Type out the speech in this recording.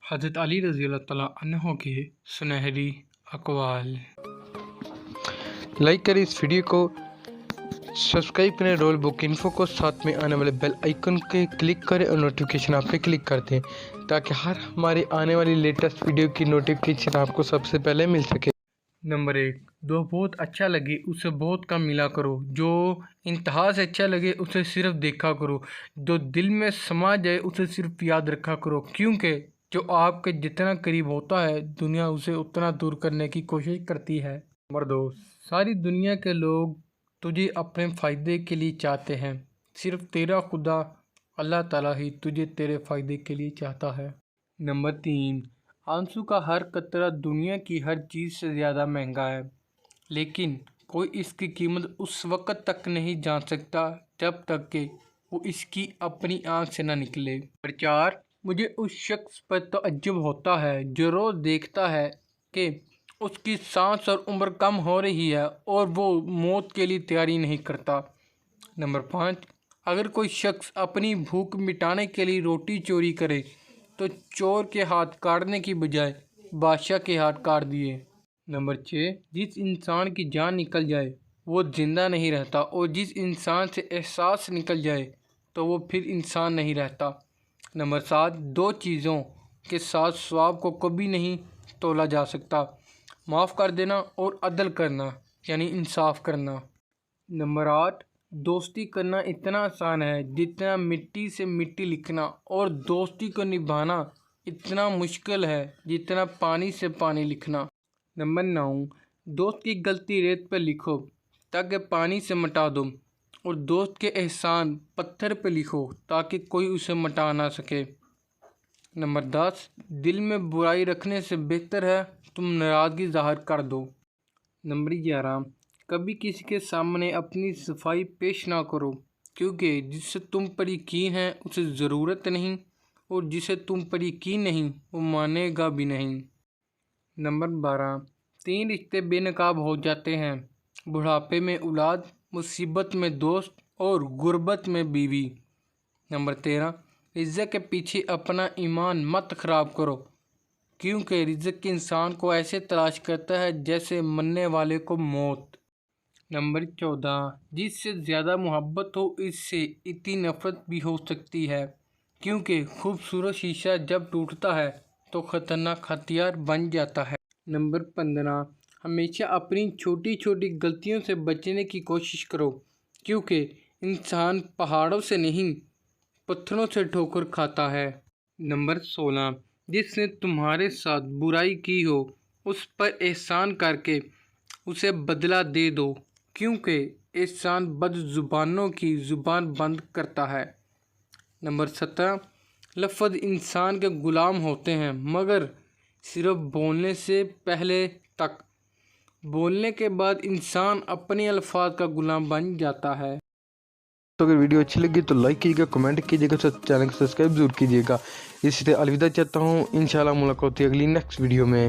حضرت علی رضی اللہ تعالیٰ عنہ کے سنہری اقوال۔ لائک کریں اس ویڈیو کو، سبسکرائب کریں رول بک انفو کو، ساتھ میں آنے والے بیل آئیکن کے کلک کریں اور نوٹیفیکیشن آپ پہ کلک کر دیں تاکہ ہر ہمارے آنے والی لیٹسٹ ویڈیو کی نوٹیفیکیشن آپ کو سب سے پہلے مل سکے۔ نمبر 1، جو بہت اچھا لگے اسے بہت کم ملا کرو، جو انتہا سے اچھا لگے اسے صرف دیکھا کرو، جو دل میں سما جائے اسے صرف یاد رکھا کرو، کیونکہ جو آپ کے جتنا قریب ہوتا ہے دنیا اسے اتنا دور کرنے کی کوشش کرتی ہے۔ نمبر 2، ساری دنیا کے لوگ تجھے اپنے فائدے کے لیے چاہتے ہیں، صرف تیرا خدا اللہ تعالیٰ ہی تجھے تیرے فائدے کے لیے چاہتا ہے۔ نمبر 3، آنسو کا ہر قطرہ دنیا کی ہر چیز سے زیادہ مہنگا ہے، لیکن کوئی اس کی قیمت اس وقت تک نہیں جان سکتا جب تک کہ وہ اس کی اپنی آنکھ سے نہ نکلے۔ نمبر 4، مجھے اس شخص پر تعجب ہوتا ہے جو روز دیکھتا ہے کہ اس کی سانس اور عمر کم ہو رہی ہے اور وہ موت کے لیے تیاری نہیں کرتا۔ نمبر 5، اگر کوئی شخص اپنی بھوک مٹانے کے لیے روٹی چوری کرے تو چور کے ہاتھ کاٹنے کی بجائے بادشاہ کے ہاتھ کاٹ دیے۔ نمبر 6، جس انسان کی جان نکل جائے وہ زندہ نہیں رہتا، اور جس انسان سے احساس نکل جائے تو وہ پھر انسان نہیں رہتا۔ نمبر 7، دو چیزوں کے ساتھ ثواب کو کبھی نہیں تولا جا سکتا، معاف کر دینا اور عدل کرنا یعنی انصاف کرنا۔ نمبر 8، دوستی کرنا اتنا آسان ہے جتنا مٹی سے مٹی لکھنا، اور دوستی کو نبھانا اتنا مشکل ہے جتنا پانی سے پانی لکھنا۔ نمبر 9، دوست کی غلطی ریت پہ لکھو تاکہ پانی سے مٹا دو، اور دوست کے احسان پتھر پہ لکھو تاکہ کوئی اسے مٹا نہ سکے۔ نمبر 10، دل میں برائی رکھنے سے بہتر ہے تم ناراضگی ظاہر کر دو۔ نمبر 11، کبھی کسی کے سامنے اپنی صفائی پیش نہ کرو، کیونکہ جس سے تم پر یقین ہے اسے ضرورت نہیں، اور جسے تم پر یقین نہیں وہ مانے گا بھی نہیں۔ نمبر 12، 3 رشتے بے نقاب ہو جاتے ہیں، بڑھاپے میں اولاد، مصیبت میں دوست اور غربت میں بیوی۔ نمبر 13، رزق کے پیچھے اپنا ایمان مت خراب کرو، کیونکہ رزق انسان کو ایسے تلاش کرتا ہے جیسے مرنے والے کو موت۔ نمبر 14، جس سے زیادہ محبت ہو اس سے اتنی نفرت بھی ہو سکتی ہے، کیونکہ خوبصورت شیشہ جب ٹوٹتا ہے تو خطرناک ہتھیار بن جاتا ہے۔ نمبر 15، ہمیشہ اپنی چھوٹی چھوٹی غلطیوں سے بچنے کی کوشش کرو، کیونکہ انسان پہاڑوں سے نہیں پتھروں سے ٹھوکر کھاتا ہے۔ نمبر 16، جس نے تمہارے ساتھ برائی کی ہو اس پر احسان کر کے اسے بدلہ دے دو، کیونکہ احسان بد زبانوں کی زبان بند کرتا ہے۔ نمبر 17، لفظ انسان کے غلام ہوتے ہیں مگر صرف بولنے سے پہلے تک، بولنے کے بعد انسان اپنے الفاظ کا غلام بن جاتا ہے۔ تو اگر ویڈیو اچھی لگی تو لائک کیجیے گا، کمنٹ کیجیے گا، چینل کو سبسکرائب ضرور کیجیے گا۔ اسی طرح الوداع چاہتا ہوں، انشاءاللہ ملاقات ہوتی ہے اگلی نیکسٹ ویڈیو میں۔